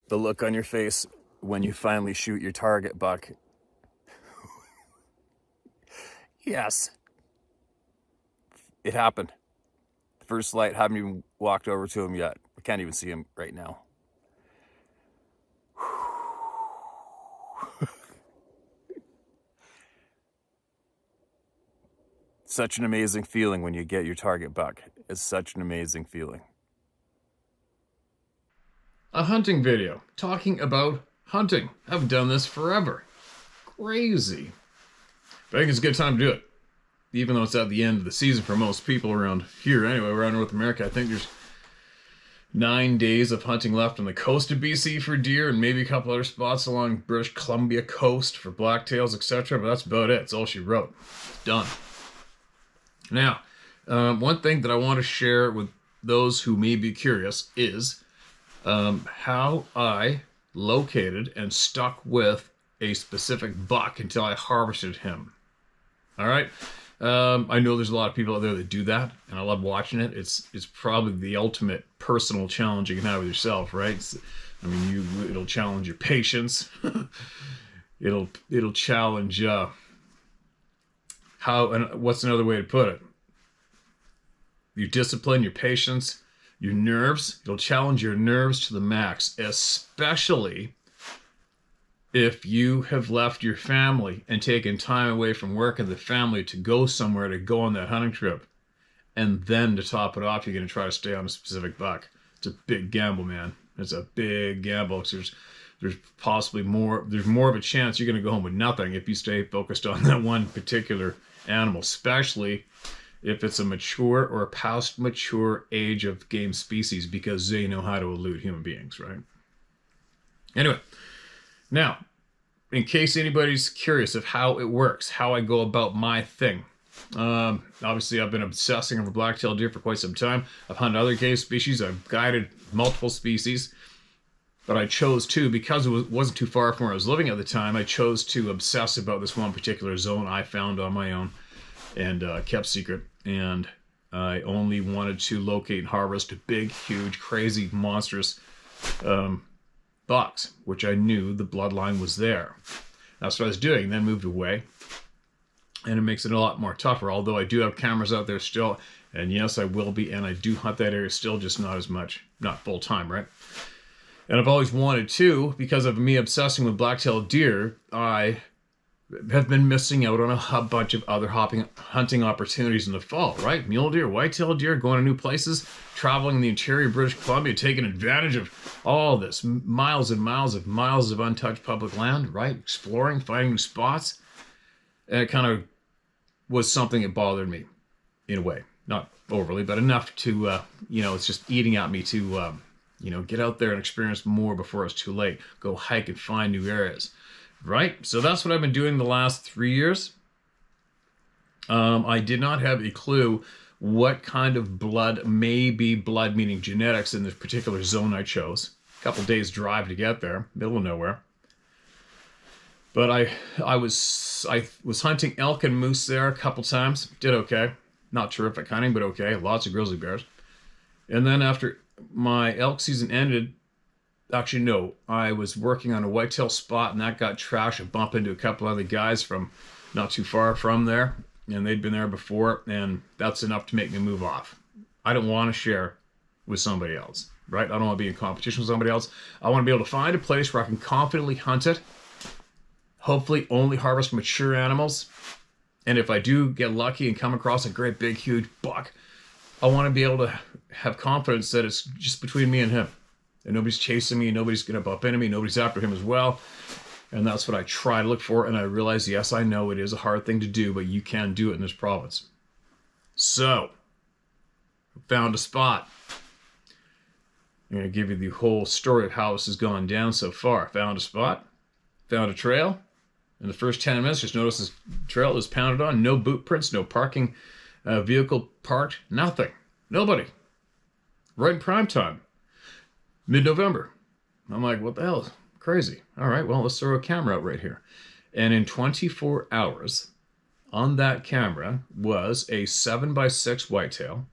The look on your face when you finally shoot your target buck. Yes, it happened. First light, haven't even walked over to him yet. I can't even see him right now. Such an amazing feeling when you get your target buck. It's such an amazing feeling. A hunting video talking about hunting. I've done this forever. Crazy. But I think it's a good time to do it. Even though it's at the end of the season for most people around here anyway, around North America. I think there's 9 days of hunting left on the coast of BC for deer and maybe a couple other spots along British Columbia coast for blacktails, etc. But that's about it. It's all she wrote. Done. Now, one thing that I want to share with those who may be curious is how I located and stuck with a specific buck until I harvested him. All right. I know there's a lot of people out there that do that, and I love watching it. It's probably the ultimate personal challenge you can have with yourself, right? It'll challenge your patience. it'll challenge what's another way to put it? Your discipline, your patience, your nerves. It'll challenge your nerves to the max, especially if you have left your family and taken time away from work and the family to go somewhere, to go on that hunting trip. And then to top it off, you're going to try to stay on a specific buck. It's a big gamble, man. It's a big gamble. There's possibly there's more of a chance you're going to go home with nothing if you stay focused on that one particular animal, especially if it's a mature or a past mature age of game species, because they know how to elude human beings, right? Anyway, now, in case anybody's curious of how it works, how I go about my thing. Obviously, I've been obsessing over black-tailed deer for quite some time. I've hunted other game species. I've guided multiple species. But I chose to, because it wasn't too far from where I was living at the time, I chose to obsess about this one particular zone I found on my own and kept secret. And I only wanted to locate and harvest big, huge, crazy, monstrous bucks, which I knew the bloodline was there. That's what I was doing, then moved away. And it makes it a lot more tougher, although I do have cameras out there still. And yes, I will be, and I do hunt that area still, just not as much, not full time, right? And I've always wanted to, because of me obsessing with black-tailed deer, I have been missing out on a bunch of other hunting opportunities in the fall, right? Mule deer, white-tailed deer, going to new places, traveling in the interior of British Columbia, taking advantage of all this, miles and miles of untouched public land, right? Exploring, finding new spots. And it kind of was something that bothered me, in a way. Not overly, but enough to, it's just eating at me to, get out there and experience more before it's too late. Go hike and find new areas. Right? So that's what I've been doing the last 3 years. I did not have a clue what kind of blood, maybe blood meaning genetics, in this particular zone I chose. A couple days drive to get there, middle of nowhere. But I was hunting elk and moose there a couple times. Did okay. Not terrific hunting, but okay. Lots of grizzly bears. And then after my elk season ended, actually, no. I was working on a whitetail spot, and that got trashed. I bumped into a couple other guys from not too far from there, and they'd been there before, and that's enough to make me move off. I don't want to share with somebody else, right? I don't want to be in competition with somebody else. I want to be able to find a place where I can confidently hunt it, hopefully only harvest mature animals, and if I do get lucky and come across a great big huge buck, I want to be able to have confidence that it's just between me and him. And nobody's chasing me, nobody's going to bump into me, nobody's after him as well. And that's what I try to look for. And I realize, yes, I know it is a hard thing to do, but you can do it in this province. So, found a spot. I'm going to give you the whole story of how this has gone down so far. Found a spot, found a trail. In the first 10 minutes, just notice this trail is pounded on. No boot prints, no parking vehicle parked, nothing. Nobody. Right in prime time. Mid-November. I'm like, what the hell? Crazy. All right, well, let's throw a camera out right here. And in 24 hours, on that camera was a 7x6 whitetail,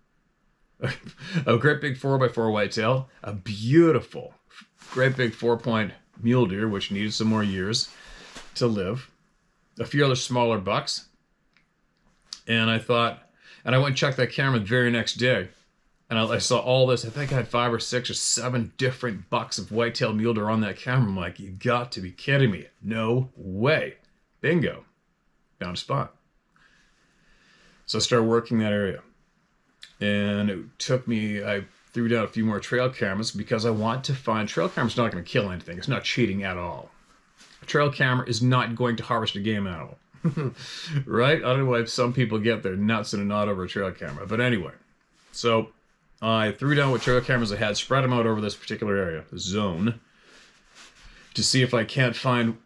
a great big 4x4 whitetail, a beautiful great big 4-point mule deer, which needed some more years to live. A few other smaller bucks. And I thought, and I went and checked that camera the very next day. And I saw all this. I think I had 5 or 6 or 7 different bucks of white-tailed mule deer on that camera. I'm like, you got to be kidding me. No way. Bingo. Found a spot. So I started working that area. And it took me, I threw down a few more trail cameras because I want to find, trail camera's not going to kill anything. It's not cheating at all. A trail camera is not going to harvest a game animal. Right? I don't know why some people get their nuts in a knot over a trail camera. But anyway, so I threw down what trail cameras I had, spread them out over this particular area, the zone, to see if I can't find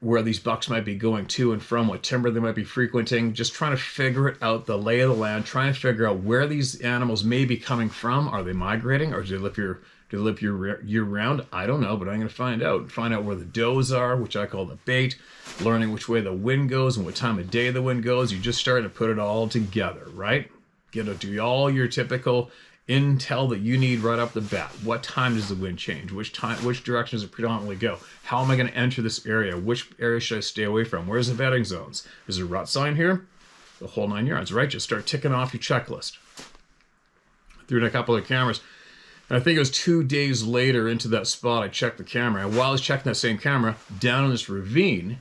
where these bucks might be going to and from, what timber they might be frequenting, just trying to figure it out, the lay of the land, trying to figure out where these animals may be coming from. Are they migrating, or do they live year-round? I don't know, but I'm going to find out where the does are, which I call the bait, learning which way the wind goes and what time of day the wind goes. You just start to put it all together, right? Get to do all your typical intel that you need right off the bat. What time does the wind change? Which direction does it predominantly go? How am I going to enter this area? Which area should I stay away from? Where's the bedding zones? Is there a rut sign here? The whole 9 yards, right? Just start ticking off your checklist. Threw in a couple of cameras. And I think it was 2 days later into that spot, I checked the camera. And while I was checking that same camera, down in this ravine,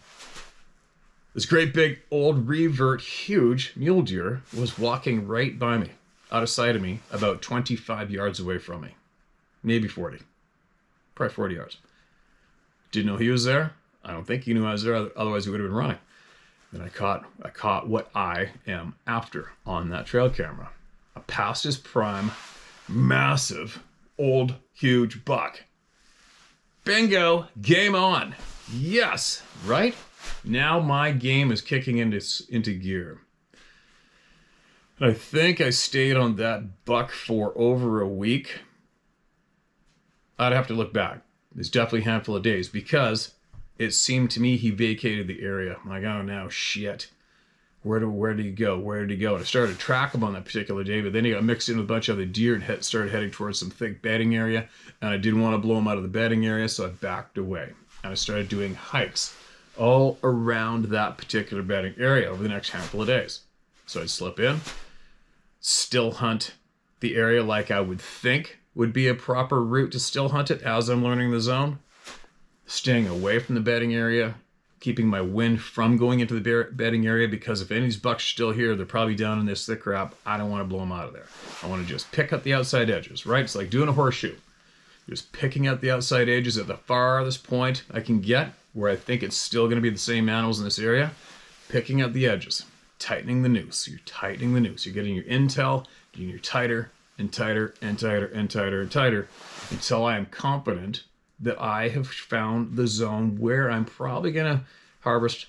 this great big old revert, huge mule deer was walking right by me, out of sight of me, about 25 yards away from me. Maybe 40. Probably 40 yards. Didn't know he was there. I don't think he knew I was there, otherwise he would have been running. And I caught what I am after on that trail camera. A past his prime, massive, old, huge buck. Bingo! Game on! Yes! Right? Now my game is kicking into gear. I think I stayed on that buck for over a week. I'd have to look back. It's definitely a handful of days because it seemed to me he vacated the area. I'm like, oh no, shit. Where did he go? Where did he go? And I started to track him on that particular day, but then he got mixed in with a bunch of other deer and started heading towards some thick bedding area. And I didn't want to blow him out of the bedding area, so I backed away. And I started doing hikes all around that particular bedding area over the next handful of days. So I'd slip in, still hunt the area like I would think would be a proper route to still hunt it as I'm learning the zone, staying away from the bedding area, keeping my wind from going into the bedding area, because if any of these bucks are still here, they're probably down in this thick crap. I don't want to blow them out of there. I want to just pick up the outside edges, right? It's like doing a horseshoe. Just picking out the outside edges at the farthest point I can get where I think it's still going to be the same animals in this area. Picking out the edges, tightening the noose. You're tightening the noose. You're getting your intel, getting your tighter and tighter and tighter and tighter and tighter until I am confident that I have found the zone where I'm probably going to harvest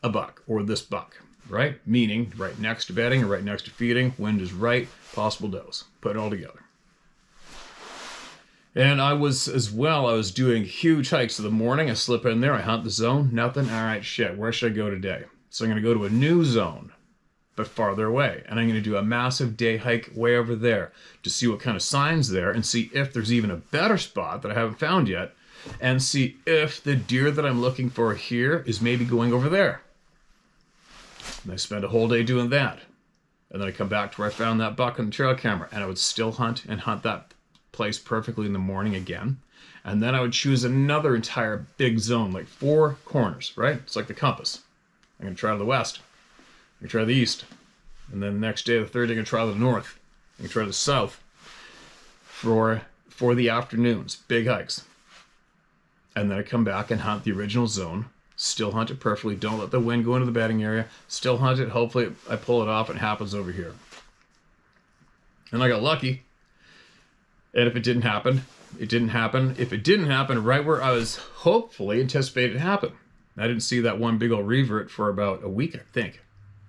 a buck or this buck, right? Meaning right next to bedding or right next to feeding, wind is right, possible does. Put it all together. And I was doing huge hikes in the morning. I slip in there, I hunt the zone, nothing. All right, shit, where should I go today? So I'm going to go to a new zone, but farther away. And I'm going to do a massive day hike way over there to see what kind of signs there and see if there's even a better spot that I haven't found yet and see if the deer that I'm looking for here is maybe going over there. And I spend a whole day doing that. And then I come back to where I found that buck on the trail camera, and I would still hunt that place perfectly in the morning again. And then I would choose another entire big zone, like 4 corners, right? It's like the compass. I'm going to try to the west. I'm going to try the east. And then the next day, the third day, I'm going to try the north. I'm going to try the south for the afternoons, big hikes. And then I come back and hunt the original zone. Still hunt it perfectly. Don't let the wind go into the bedding area. Still hunt it. Hopefully I pull it off and it happens over here. And I got lucky. And if it didn't happen, it didn't happen. If it didn't happen right where I was hopefully anticipated to happen. I didn't see that one big old revert for about a week, I think.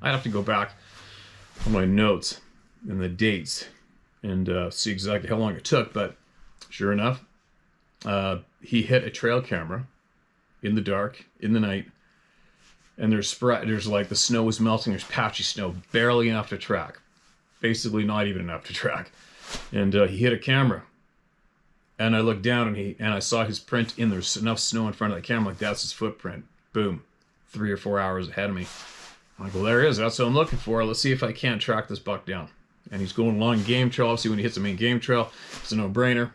I'd have to go back on my notes and the dates and see exactly how long it took. But sure enough, he hit a trail camera in the dark, in the night. And there's like the snow was melting. There's patchy snow, barely enough to track. Basically not even enough to track. And he hit a camera. And I looked down and I saw his print in there's enough snow in front of the camera, like that's his footprint. Boom. 3 or 4 hours ahead of me. I'm like, well, there he is. That's what I'm looking for. Let's see if I can't track this buck down. And he's going along game trail. Obviously, when he hits the main game trail, it's a no-brainer.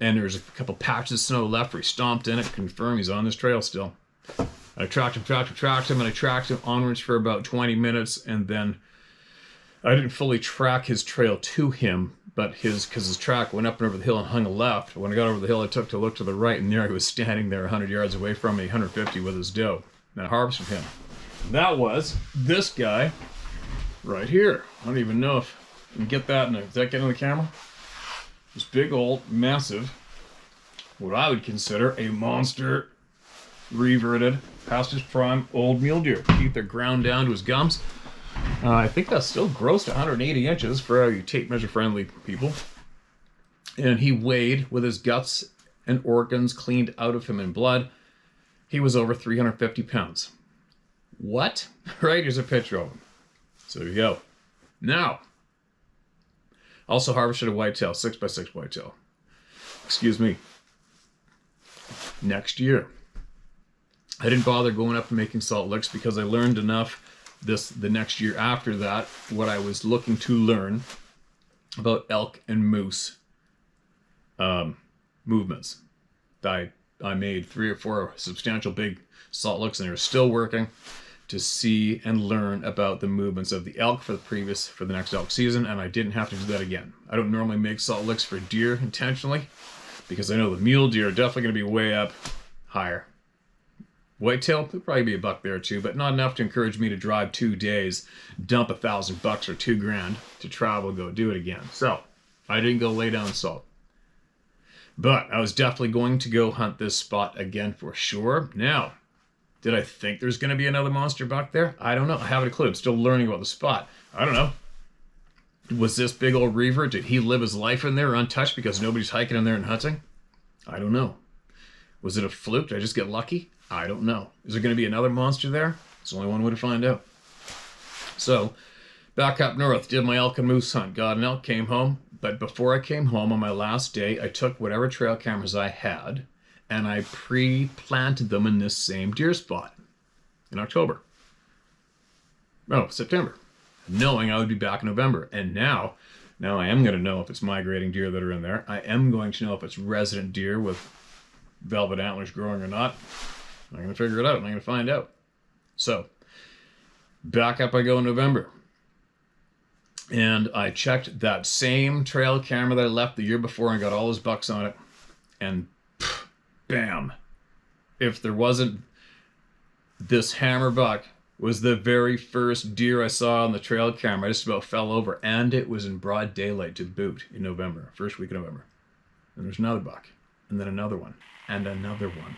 And there's a couple patches of snow left where he stomped in it, confirm he's on this trail still. I tracked him, and I tracked him onwards for about 20 minutes, and then I didn't fully track his trail to him, but because his track went up and over the hill and hung a left. When I got over the hill, I took to look to the right, and there he was standing there 100 yards away from me, 150 with his doe. And I harvested him. That was this guy right here. I don't even know if I can get that. Does that get in the camera? This big old, massive, what I would consider a monster, reverted, past his prime, old mule deer. Teeth are ground down to his gums. I think that's still gross to 180 inches for you tape measure friendly people. And he weighed, with his guts and organs cleaned out of him in blood, he was over 350 pounds. What? Right, here's a picture of him. So there you go. Now, also harvested a whitetail, 6x6 whitetail. Excuse me. Next year. I didn't bother going up and making salt licks because I learned enough the next year after that, what I was looking to learn about elk and moose movements. I made 3 or 4 substantial big salt licks, and they were still working to see and learn about the movements of the elk for the next elk season, and I didn't have to do that again. I don't normally make salt licks for deer intentionally because I know the mule deer are definitely going to be way up higher. Whitetail, there'll probably be a buck there too, but not enough to encourage me to drive 2 days, dump $1,000 or $2,000 to travel, go do it again. So I didn't go lay down salt. But I was definitely going to go hunt this spot again for sure. Now, did I think there's going to be another monster buck there? I don't know. I haven't a clue. I'm still learning about the spot. I don't know. Was this big old reaver? Did he live his life in there untouched because nobody's hiking in there and hunting? I don't know. Was it a fluke? Did I just get lucky? I don't know. Is there going to be another monster there? It's only one way to find out. So, back up north, did my elk and moose hunt. Got an elk, came home. But before I came home on my last day, I took whatever trail cameras I had and I pre-planted them in this same deer spot in October. No, September. Knowing I would be back in November. And now I am going to know if it's migrating deer that are in there. I am going to know if it's resident deer with velvet antlers growing or not. I'm going to figure it out. I'm going to find out. So, back up I go in November. And I checked that same trail camera that I left the year before and got all those bucks on it. And bam. If there wasn't this hammer buck, was the very first deer I saw on the trail camera. I just about fell over. And it was in broad daylight to boot in November, first week of November. And there's another buck. And then another one. And another one.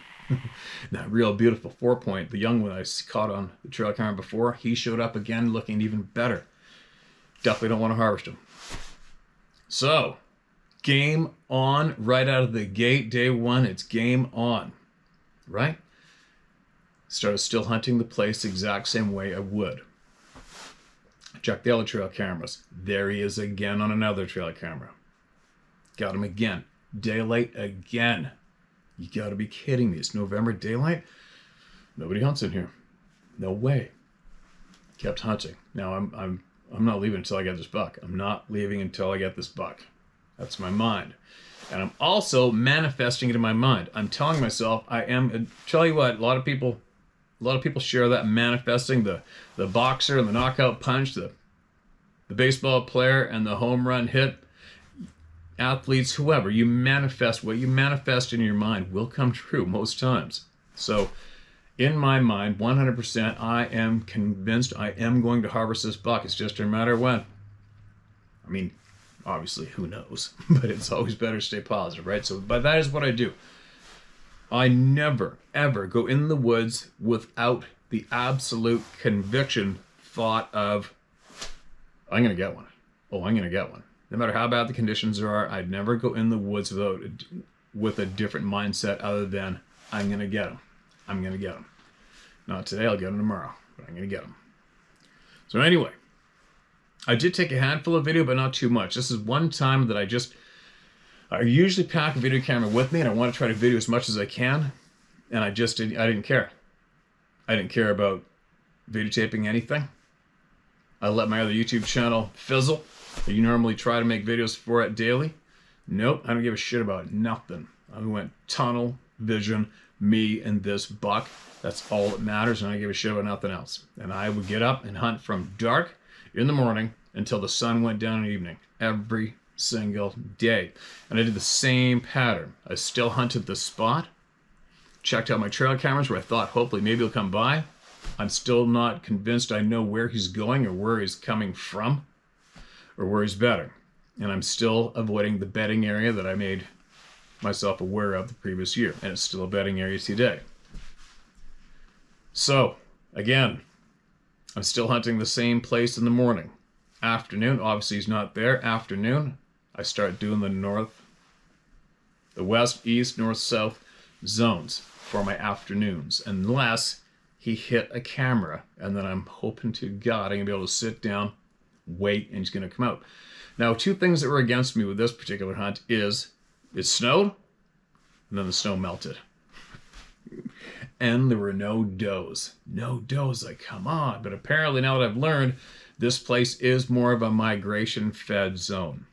That real beautiful 4-point, the young one I caught on the trail camera before, he showed up again looking even better. Definitely don't want to harvest him. So, game on right out of the gate. Day one, it's game on. Right? Started still hunting the place the exact same way I would. Check the other trail cameras. There he is again on another trail camera. Got him again. Daylight again. You gotta be kidding me. It's November daylight? Nobody hunts in here. No way. Kept hunting. Now I'm not leaving until I get this buck. I'm not leaving until I get this buck. That's my mind. And I'm also manifesting it in my mind. I'm telling myself I am. Tell you what, a lot of people share that, manifesting the boxer and the knockout punch, the baseball player and the home run hit. Athletes, whoever, you manifest what you manifest in your mind will come true most times. So in my mind, 100%, I am convinced I am going to harvest this buck. It's just a matter of when. I mean, obviously, who knows? But it's always better to stay positive, right? So, but that is what I do. I never, ever go in the woods without the absolute conviction thought of, I'm going to get one. Oh, I'm going to get one. No matter how bad the conditions are, I'd never go in the woods with a different mindset other than, I'm going to get them. I'm going to get them. Not today, I'll get them tomorrow, but I'm going to get them. So anyway, I did take a handful of video, but not too much. This is one time that I usually pack a video camera with me, and I want to try to video as much as I can. And I didn't care. I didn't care about videotaping anything. I let my other YouTube channel fizzle. You normally try to make videos for it daily. Nope, I don't give a shit about nothing. I went tunnel vision, me and this buck. That's all that matters, and I don't give a shit about nothing else. And I would get up and hunt from dark in the morning until the sun went down in the evening, every single day. And I did the same pattern. I still hunted the spot, checked out my trail cameras where I thought hopefully maybe he'll come by. I'm still not convinced I know where he's going or where he's coming from or where he's bedding. And I'm still avoiding the bedding area that I made myself aware of the previous year. And it's still a bedding area today. So, again, I'm still hunting the same place in the morning. Afternoon, obviously he's not there. Afternoon, I start doing the west, east, north, south zones for my afternoons. Unless he hit a camera, and then I'm hoping to God I'm going to be able to sit down, wait, and he's going to come out. Now, two things that were against me with this particular hunt is it snowed, and then the snow melted. And there were no does. No does, like, come on. But apparently now that I've learned, this place is more of a migration-fed zone.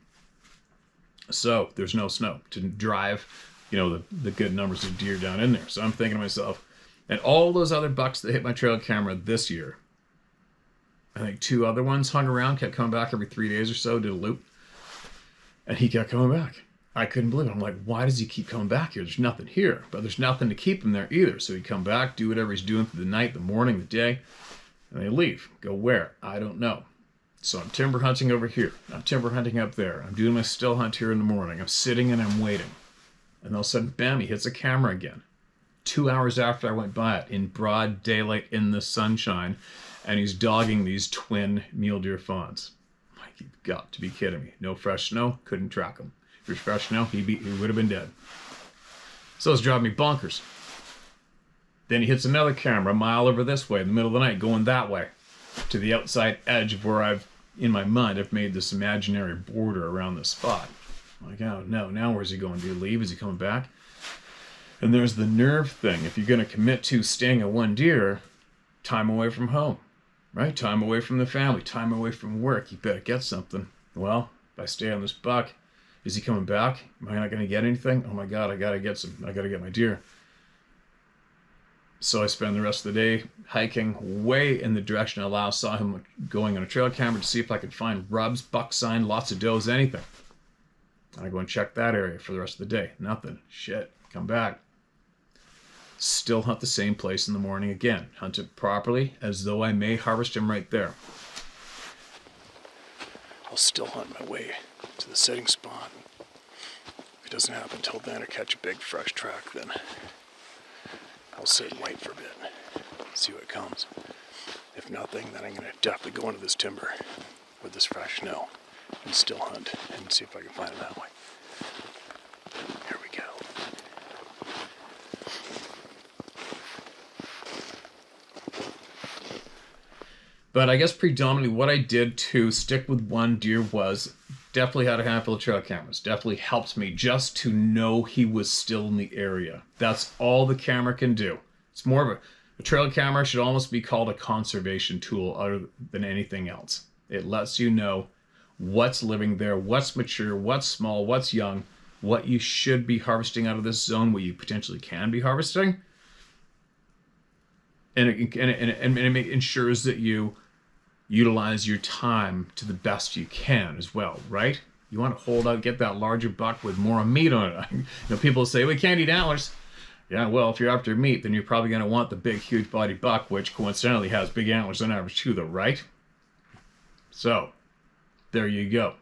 So there's no snow to drive, the good numbers of deer down in there. So I'm thinking to myself, and all those other bucks that hit my trail camera this year, I think 2 other ones hung around, kept coming back every 3 days or so, did a loop. And he kept coming back. I couldn't believe it. I'm like, why does he keep coming back here? There's nothing here. But there's nothing to keep him there either. So he'd come back, do whatever he's doing through the night, the morning, the day, and they leave. Go where? I don't know. So I'm timber hunting over here. I'm timber hunting up there. I'm doing my still hunt here in the morning. I'm sitting and I'm waiting. And all of a sudden, bam, he hits a camera again. 2 hours after I went by it, in broad daylight in the sunshine, and he's dogging these twin mule deer fawns. Like, you've got to be kidding me. No fresh snow, couldn't track him. If it was fresh snow, he would have been dead. So it's driving me bonkers. Then he hits another camera a mile over this way in the middle of the night, going that way to the outside edge of where in my mind, I've made this imaginary border around the spot. I'm like, oh no, now where's he going? Do you leave? Is he coming back? And there's the nerve thing. If you're going to commit to staying at one deer, time away from home, right? Time away from the family, time away from work. You better get something. Well, if I stay on this buck, is he coming back? Am I not going to get anything? Oh my God, I got to get my deer. So I spend the rest of the day hiking way in the direction I saw him going on a trail camera to see if I could find rubs, buck sign, lots of does, anything. And I go and check that area for the rest of the day. Nothing. Shit. Come back. Still hunt the same place in the morning again. Hunt it properly as though I may harvest him right there. I'll still hunt my way to the setting spot. If it doesn't happen till then or catch a big fresh track, then I'll sit and wait for a bit. See what comes. If nothing, then I'm going to definitely go into this timber with this fresh snow and still hunt and see if I can find it that way. Here we go. But I guess predominantly what I did to stick with one deer was definitely had a handful of trail cameras. Definitely helped me just to know he was still in the area. That's all the camera can do. It's more of a trail camera should almost be called a conservation tool other than anything else. It lets you know what's living there, what's mature, what's small, what's young, what you should be harvesting out of this zone, what you potentially can be harvesting. And it ensures that you utilize your time to the best you can as well, right? You want to hold out, get that larger buck with more meat on it. People say, we can't eat antlers. Yeah, well, if you're after meat, then you're probably going to want the big, huge body buck, which coincidentally has big antlers on average too, though, right? So, there you go.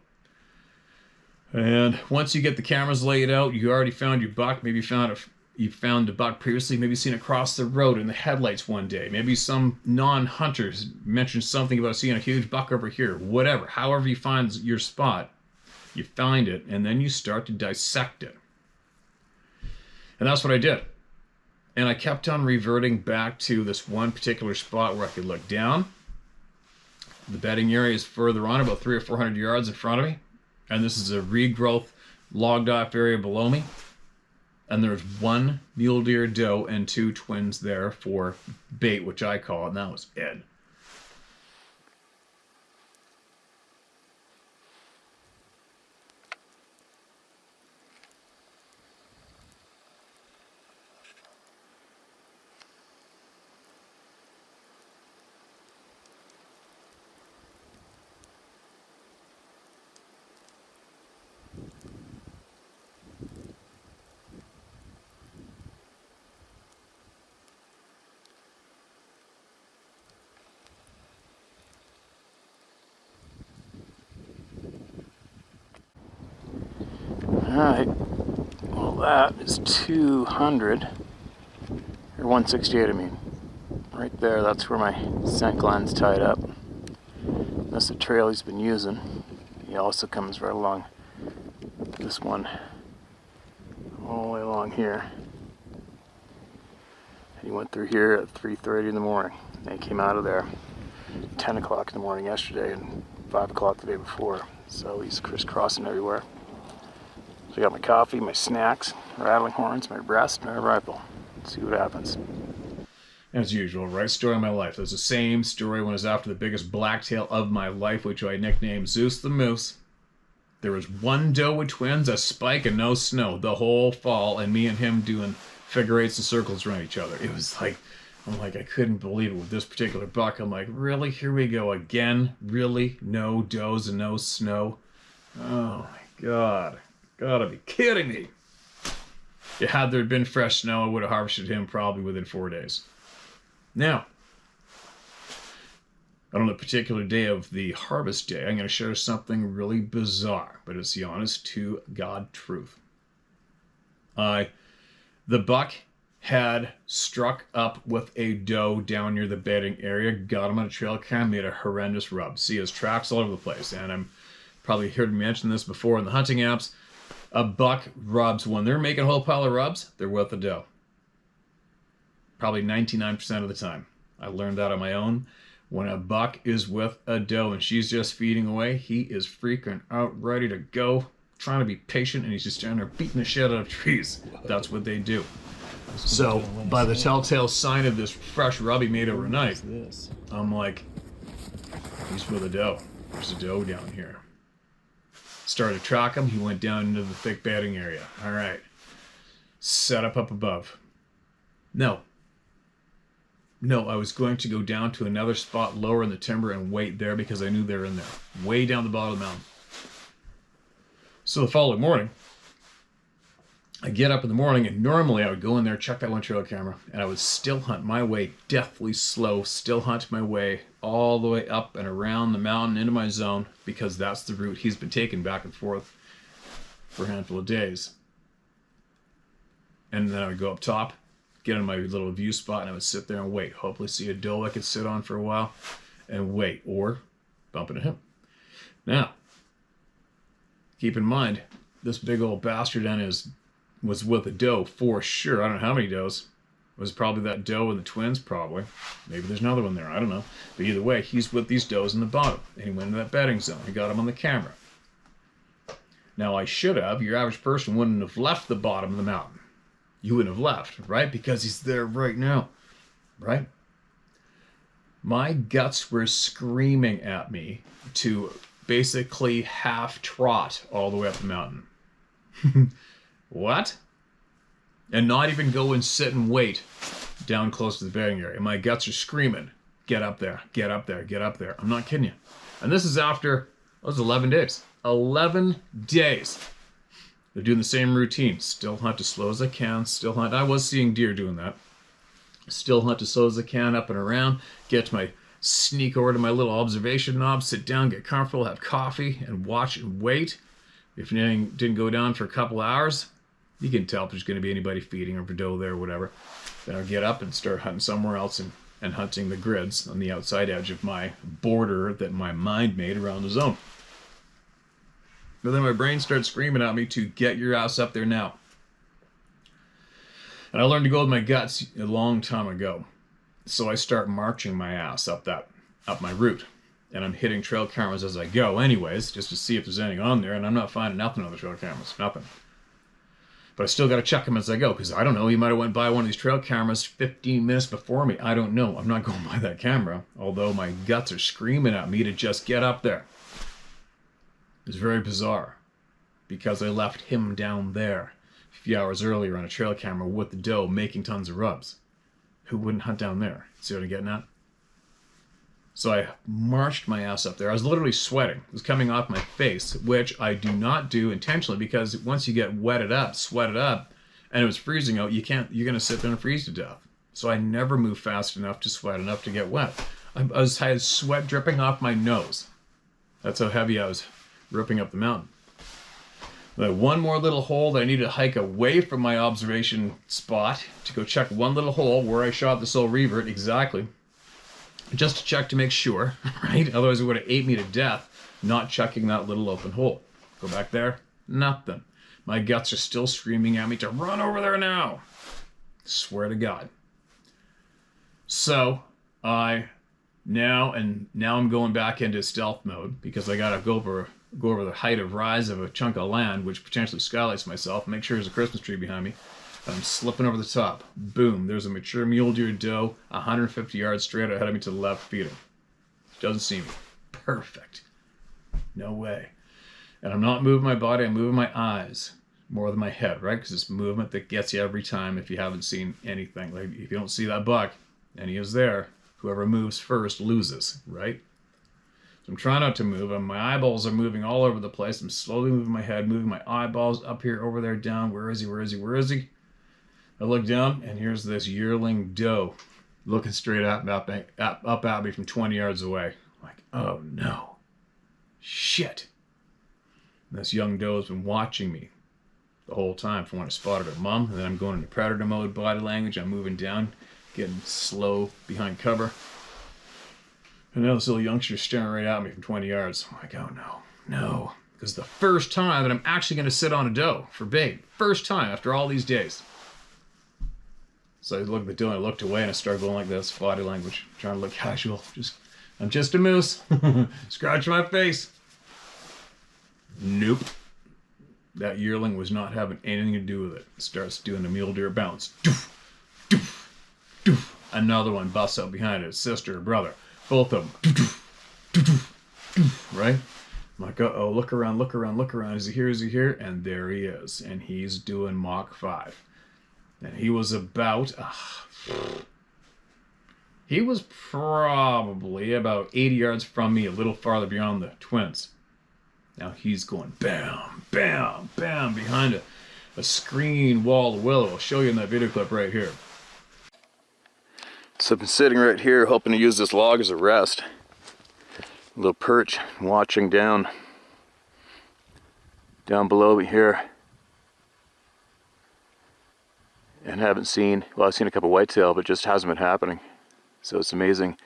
And once you get the cameras laid out, you already found your buck. Maybe you found a buck previously, maybe seen it across the road in the headlights one day. Maybe some non-hunters mentioned something about seeing a huge buck over here. Whatever, however you find your spot, you find it, and then you start to dissect it. And that's what I did. And I kept on reverting back to this one particular spot where I could look down. The bedding area is further on, about 300 or 400 yards in front of me. And this is a regrowth logged off area below me, and there's one mule deer doe and 2 twins there for bait, which I call it, and that was it. Alright, well that is 200, or 168 I mean. Right there, that's where my scent gland's tied up. That's the trail he's been using. He also comes right along this one, all the way along here. He went through here at 3:30 in the morning. And he came out of there 10 o'clock in the morning yesterday and 5 o'clock the day before. So he's crisscrossing everywhere. So I got my coffee, my snacks, rattling horns, my rest, and my rifle. Let's see what happens. As usual, right? Story of my life. There's the same story when I was after the biggest blacktail of my life, which I nicknamed Zeus the Moose. There was one doe with twins, a spike, and no snow the whole fall, and me and him doing figure eights and circles around each other. It was like, I'm like, I couldn't believe it with this particular buck. I'm like, really? Here we go again? Really? No does and no snow? Oh my God. Gotta be kidding me. Yeah, had there been fresh snow, I would have harvested him probably within 4 days. Now, on a particular day of the harvest day, I'm going to share something really bizarre, but it's the honest to God truth. The buck had struck up with a doe down near the bedding area, got him on a trail cam, made a horrendous rub. See his tracks all over the place, and I'm probably heard me mention this before in the hunting apps. A buck rubs, when they're making a whole pile of rubs, they're with a doe. Probably 99% of the time. I learned that on my own. When a buck is with a doe and she's just feeding away, he is freaking out, ready to go, trying to be patient, and he's just standing there beating the shit out of trees. That's what they do. So, by the telltale sign of this fresh rub he made overnight, I'm like, he's with a doe. There's a doe down here. Started to track him. He went down into the thick bedding area. All right. Set up above. No, I was going to go down to another spot lower in the timber and wait there because I knew they were in there. Way down the bottom of the mountain. So the following morning, I get up in the morning, and normally I would go in there, check that one trail camera, and I would still hunt my way deathly slow, still hunt my way all the way up and around the mountain into my zone, because that's the route he's been taking back and forth for a handful of days. And then I would go up top, get in my little view spot, and I would sit there and wait. Hopefully see a doe I could sit on for a while and wait, or bump into him. Now, keep in mind, this big old bastard was with a doe for sure. I don't know how many does. It was probably that doe and the twins, probably. Maybe there's another one there. I don't know. But either way, he's with these does in the bottom. And he went into that bedding zone. He got him on the camera. Now, I should have. Your average person wouldn't have left the bottom of the mountain. You wouldn't have left, right? Because he's there right now, right? My guts were screaming at me to basically half trot all the way up the mountain. What? And not even go and sit and wait down close to the bedding area. My guts are screaming, get up there, get up there, get up there. I'm not kidding you. And this is after, that was 11 days. 11 days. They're doing the same routine. Still hunt as slow as I can. Still hunt. I was seeing deer doing that. Still hunt as slow as I can, up and around. Get my sneak over to my little observation knob, sit down, get comfortable, have coffee, and watch and wait. If anything didn't go down for a couple hours, you can tell if there's going to be anybody feeding or doe there or whatever. Then I'll get up and start hunting somewhere else and hunting the grids on the outside edge of my border that my mind made around the zone. But then my brain starts screaming at me to get your ass up there now. And I learned to go with my guts a long time ago. So I start marching my ass up my route. And I'm hitting trail cameras as I go anyways, just to see if there's anything on there, and I'm not finding nothing on the trail cameras. Nothing. But I still got to check them as I go, because I don't know, he might have went by one of these trail cameras 15 minutes before me. I don't know. I'm not going by that camera, although my guts are screaming at me to just get up there. It's very bizarre, because I left him down there a few hours earlier on a trail camera with the doe making tons of rubs. Who wouldn't hunt down there? See what I'm getting at? So I marched my ass up there. I was literally sweating. It was coming off my face, which I do not do intentionally, because once you get wetted up, sweated up, and it was freezing out, you're going to sit there and freeze to death. So I never move fast enough to sweat enough to get wet. I had sweat dripping off my nose. That's how heavy I was ripping up the mountain. I had one more little hole that I needed to hike away from my observation spot to go check one little hole where I shot the soul revert exactly. Just to check to make sure, right? Otherwise it would have ate me to death not checking that little open hole. Go back there, nothing. My guts are still screaming at me to run over there now. Swear to God. So now I'm going back into stealth mode, because I gotta go over the height of rise of a chunk of land, which potentially skylights myself. Make sure there's a Christmas tree behind me. I'm slipping over the top. Boom, there's a mature mule deer doe 150 yards straight ahead of me to the left feeding. Doesn't see me. Perfect. No way. And I'm not moving my body, I'm moving my eyes more than my head, right? Because it's movement that gets you every time if you haven't seen anything. Like, if you don't see that buck and he is there, whoever moves first loses, right? So I'm trying not to move, and my eyeballs are moving all over the place. I'm slowly moving my head, moving my eyeballs up here, over there, down. Where is he? Where is he? Where is he? I look down, and here's this yearling doe looking straight up at me from 20 yards away. I'm like, oh no. Shit. And this young doe has been watching me the whole time from when I spotted her mom, and then I'm going into predator mode, body language. I'm moving down, getting slow behind cover. And now this little youngster's staring right at me from 20 yards. I'm like, oh no. Because the first time that I'm actually going to sit on a doe for bait. First time after all these days. So I look at the doe and I looked away and I started going like this, body language, trying to look casual. I'm just a moose. Scratch my face. Nope. That yearling was not having anything to do with it. It starts doing a mule deer bounce. Doof, doof, doof. Another one busts out behind it. Sister or brother. Both of them. Doof, doof, doof, right? I'm like, uh-oh, look around. Is he here? And there he is. And he's doing Mach 5. And he was about... he was probably about 80 yards from me, a little farther beyond the twins. Now he's going bam, bam, bam behind a screen wall of willow. I'll show you in that video clip right here. So I've been sitting right here hoping to use this log as a rest. A little perch, watching down below me here. And haven't seen, well, I've seen a couple whitetail, but just hasn't been happening. So it's amazing.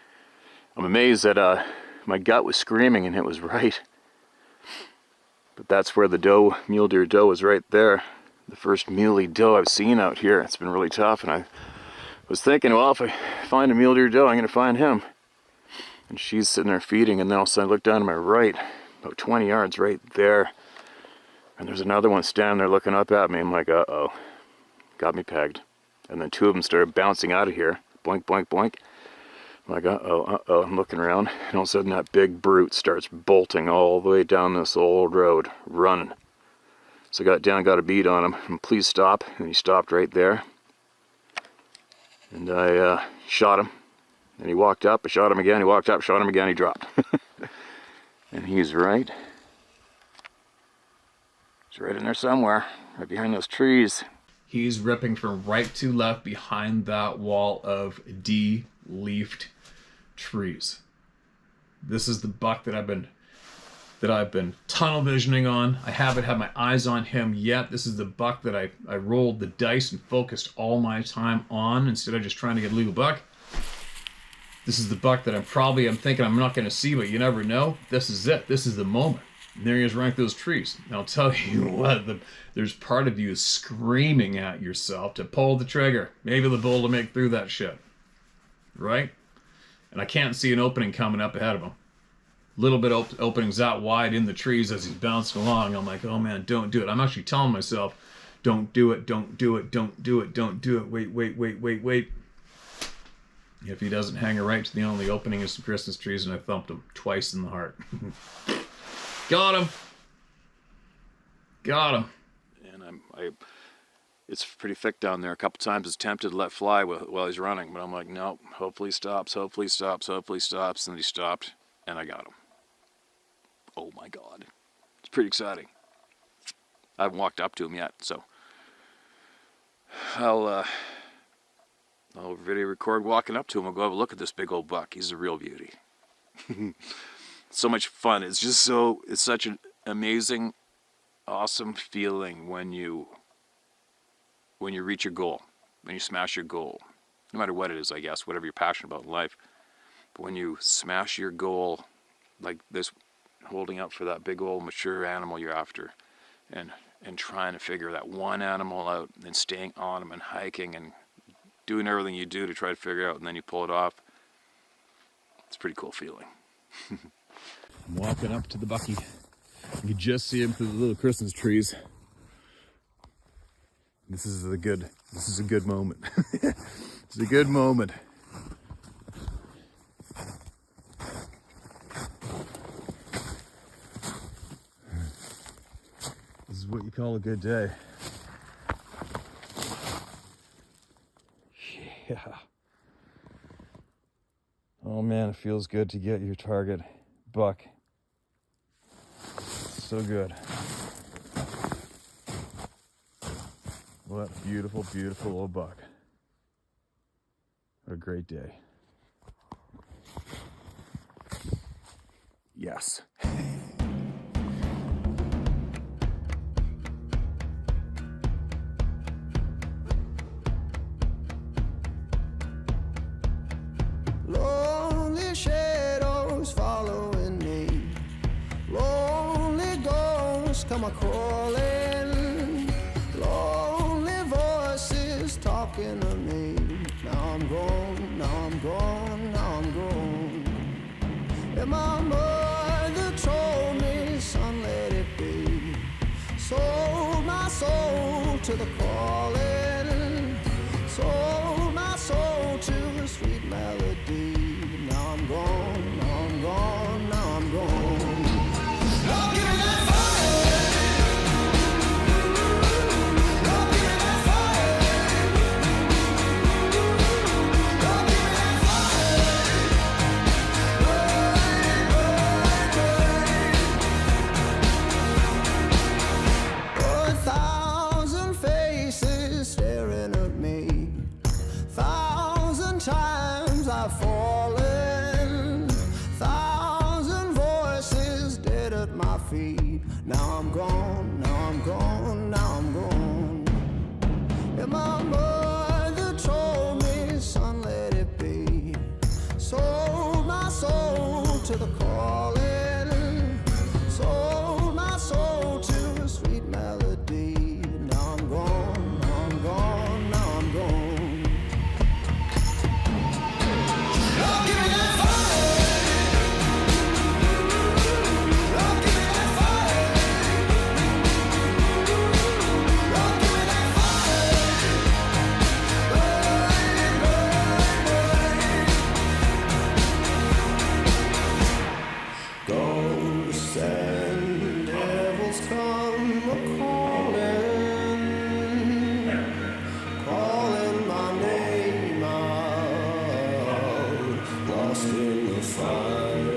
I'm amazed that my gut was screaming and it was right. But that's where the doe, mule deer doe, was right there. The first muley doe I've seen out here. It's been really tough, and I was thinking, well, if I find a mule deer doe, I'm going to find him. And she's sitting there feeding, and then all of a sudden I look down to my right, about 20 yards right there. And there's another one standing there looking up at me. I'm like, uh-oh. Got me pegged. And then two of them started bouncing out of here. Boink, boink, boink. I'm like, uh-oh. I'm looking around. And all of a sudden that big brute starts bolting all the way down this old road, running. So I got down, got a bead on him. And please stop. And he stopped right there. And I shot him. And he walked up. I shot him again. He walked up, shot him again. He dropped. And he's right. He's right in there somewhere. Right behind those trees. He's ripping from right to left behind that wall of de-leafed trees. This is the buck that I've been tunnel visioning on. I haven't had my eyes on him yet. This is the buck that I rolled the dice and focused all my time on instead of just trying to get a legal buck. This is the buck that I'm thinking I'm not going to see, but you never know. This is it. This is the moment. And there he is running through those trees. And I'll tell you what, there's part of you screaming at yourself to pull the trigger. Maybe the bull to make through that shit. Right? And I can't see an opening coming up ahead of him. little bit openings that wide in the trees as he's bouncing along. I'm like, oh man, don't do it. I'm actually telling myself, don't do it, don't do it, don't do it, don't do it. Wait. If he doesn't hang it right to the only opening is some Christmas trees, and I thumped him twice in the heart. Got him. And it's pretty thick down there. A couple times I was tempted to let fly while he's running, but I'm like, no, hopefully he stops, and then he stopped, and I got him. Oh my God. It's pretty exciting. I haven't walked up to him yet, so I'll video record walking up to him. I'll go have a look at this big old buck. He's a real beauty. So much fun. It's such an amazing, awesome feeling when you reach your goal, when you smash your goal, no matter what it is, I guess, whatever you're passionate about in life. But when you smash your goal, like this, holding up for that big old mature animal you're after, and trying to figure that one animal out, and staying on him and hiking and doing everything you do to try to figure out, and then you pull it off. It's a pretty cool feeling. I'm walking up to the bucky. You can just see him through the little Christmas trees. This is a good moment. It's a good moment. This is what you call a good day. Yeah. Oh man, it feels good to get your target buck. So good. What a beautiful, beautiful little buck. What a great day. Yes. Lonely shadows following me. Lonely ghosts come a-calling. Lonely voices talking to me. Now I'm gone, now I'm gone, now I'm gone. And my mother told me, son, let it be. Sold my soul to the calling. Sold my soul to a sweet melody. Now I'm gone, now I'm gone, now I'm gone. Lord, give me that fire. Lord, give me that fire. Lord, give me that fire. Oh, 1,000 faces staring at me. 1,000 times I've fallen. 1,000 voices dead at my feet. Now I'm gone, now I'm gone, now I'm gone. And my mother told me, son, let it be. Sold my soul to the calling. Sold my soul to a sweet melody. Now I'm gone, now I'm gone, now I'm gone. Lord, give me that fire. Lord, give me that fire. Lord, give me that fire. Burn, burn, burn. Ghosts and devils come a-calling, calling my name out, lost in the fire.